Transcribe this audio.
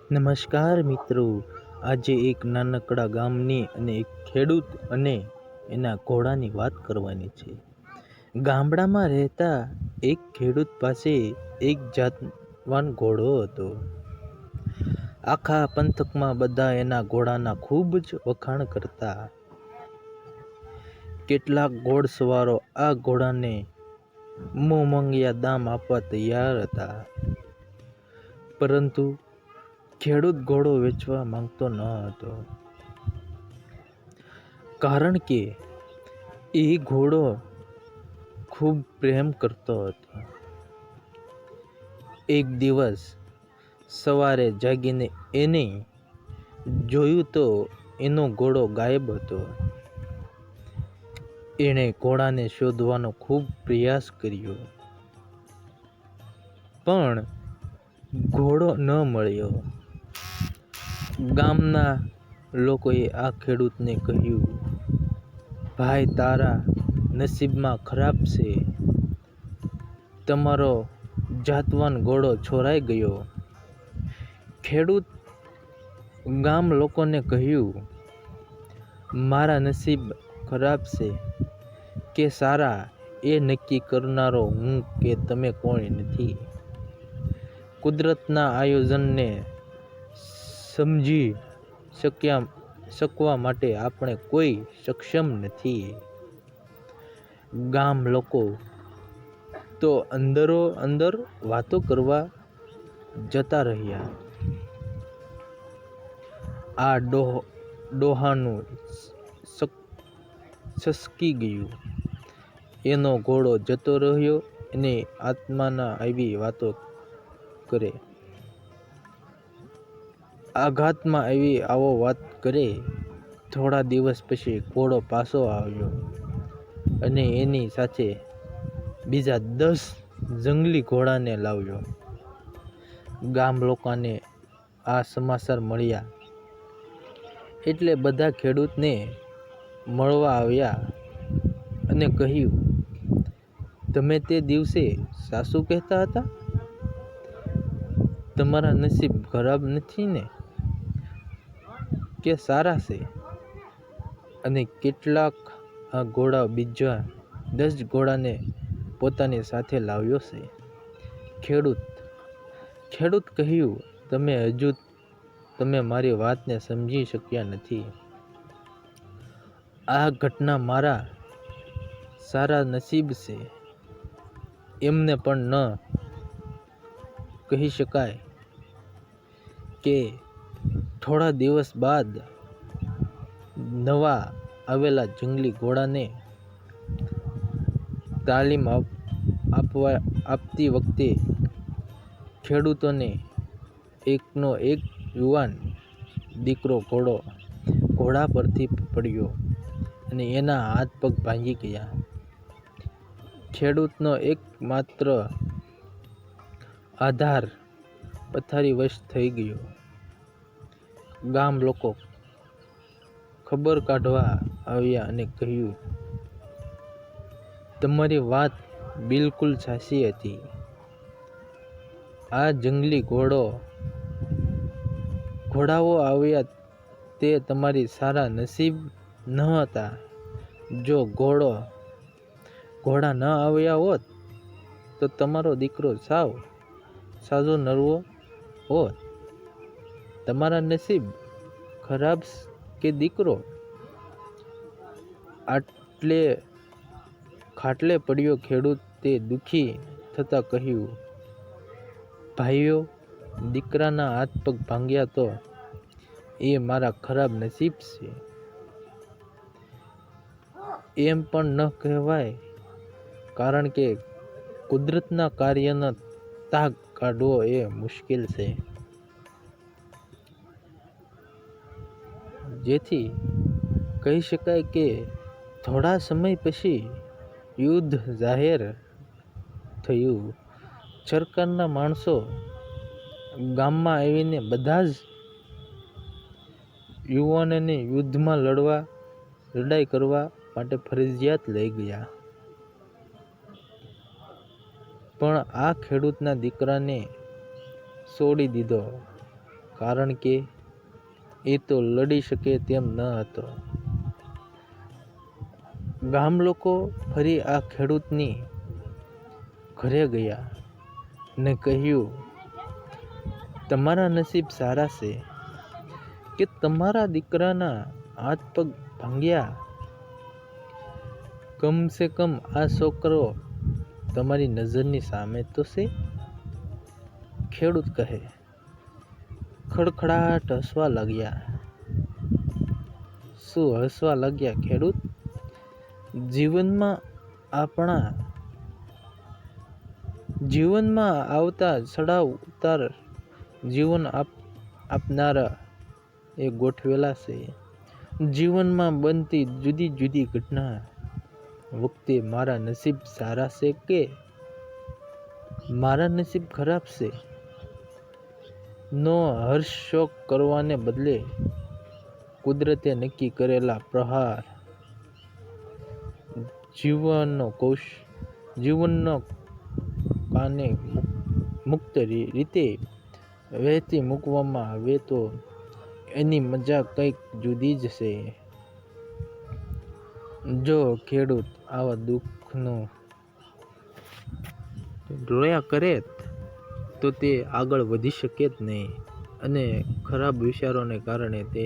નમસ્કાર મિત્રો, આજે એક નાનકડા ગામની અને એક ખેડૂત અને એના ઘોડાની વાત કરવાની છે. ગામડામાં રહેતા એક ખેડૂત પાસે એક જાતવાન ઘોડો હતો. આખા પંથકમાં બધા એના ઘોડાના ખૂબ જ વખાણ કરતા. કેટલાક ઘોડસવારો આ ઘોડાને મોંઘા દામ આપવા તૈયાર હતા, પરંતુ ખેડૂત ઘોડો વેચવા માંગતો ન હતો, કારણ કે એ ઘોડો ખૂબ પ્રેમ કરતો હતો. એક દિવસ સવારે જાગીને એને જોયું તો એનો ઘોડો ગાયબ હતો. એણે ઘોડાને શોધવાનો ખૂબ પ્રયાસ કર્યો, પણ ઘોડો ન મળ્યો. ગામના લોકોએ આ ખેડૂતને કહ્યું, ભાઈ, તારા નસીબમાં ખરાબ છે, તમારો જાતવાન ઘોડો ચોરાઈ ગયો. ખેડૂત ગામ લોકોને કહ્યું, મારા નસીબ ખરાબ છે કે સારા એ નક્કી કરનારો હું કે તમે કોઈ નથી. કુદરતના આયોજનને સમજી શકવા માટે આપણે કોઈ સક્ષમ નથી. ગામ લોકો તો અંદરો અંદર વાતો કરવા જતા રહ્યા. આ ડોહાનું સસકી ગયું. એનો ઘોડો જતો રહ્યો અને આત્માના આવી વાતો કરે. આઘાતમાં આવો વાત કરે. થોડા દિવસ પછી ઘોડો પાછો આવ્યો અને એની સાથે બીજા 10 જંગલી ઘોડાને લાવ્યો. ગામ લોકોને આ સમાચાર મળ્યા એટલે બધા ખેડૂતને મળવા આવ્યા અને કહ્યું, તમે તે દિવસે સાચું કહેતા હતા? તમારા નસીબ ખરાબ નથી ને કે સારા છે? અને કેટલાક આ ઘોડા બીજા 10 ઘોડાને પોતાની સાથે લાવ્યો છે? ખેડૂત કહ્યું, તમે મારી વાતને સમજી શક્યા નથી. આ ઘટના મારા સારા નસીબ છે એમને પણ ન કહી શકાય કે થોડા દિવસ બાદ નવા આવેલા જંગલી ઘોડાને તાલીમ આપતી વખતે ખેડૂતોને એકનો એક યુવાન દીકરો ઘોડા પરથી પડ્યો અને એના હાથ પગ ભાંગી ગયા. ખેડૂતનો એકમાત્ર આધાર પથારીવશ થઈ ગયો. ગામ લોકો ખબર કાઢવા આવ્યા અને કહ્યું, તમારી વાત બિલકુલ સાચી હતી. આ જંગલી ઘોડાઓ આવ્યા તે તમારી સારા નસીબ ન હતા. જો ઘોડા ન આવ્યા હોત તો તમારો દીકરો સાજો નરવો હોત. તમારા નસીબ ખરાબ કે દીકરો ખાટલે પડ્યો? ખેડૂતે દુઃખી થતા કહ્યું, ભાઈઓ, દીકરાના હાથ પગ ભાંગ્યા તો એ મારા ખરાબ નસીબ છે. એમ પણ ન કહેવાય, કારણ કે કુદરતના કાર્યનો તાગ કાઢવો એ મુશ્કેલ છે. જેથી કહી શકાય કે થોડા સમય પછી યુદ્ધ જાહેર થયું. સરકારના માણસો ગામમાં આવીને બધા જ યુવાનોને યુદ્ધમાં લડાઈ કરવા માટે ફરજિયાત લઈ ગયા. પણ આ ખેડૂતના દીકરાને છોડી દીધો, કારણ કે એ તો લડી શકે તેમ ન હતો. ગામ લોકો ફરી આ ખેડૂતની ઘરે ગયા ને કહ્યું, તમારા નસીબ સારા છે કે તમારા દીકરાના હાથ પગ ભાંગ્યા. કમસે કમ આ છોકરો તમારી નજરની સામે તો છે. ખેડૂત કહે. ખડખડાટ હસવા લાગ્યા. શું હસવા લાગ્યા ખેડૂત? જીવનમાં આવતા ચડાવ ઉતાર જીવન આપનારા એ ગોઠવેલા છે. જીવનમાં બનતી જુદી જુદી ઘટના વખતે મારા નસીબ સારા છે કે મારા નસીબ ખરાબ છે નો હર્ષ શોક કરવાને બદલે કુદરતે નક્કી કરેલા પ્રહાર જીવનનો કાને મુક્ત રીતે વહેતી મૂકવામાં આવે તો એની મજા કંઈક જુદી જ છે. જો ખેડૂત આવા દુઃખનું રોયા કરે તો તે આગળ વધી શકે જ નહીં અને ખરાબ વિચારોને કારણે તે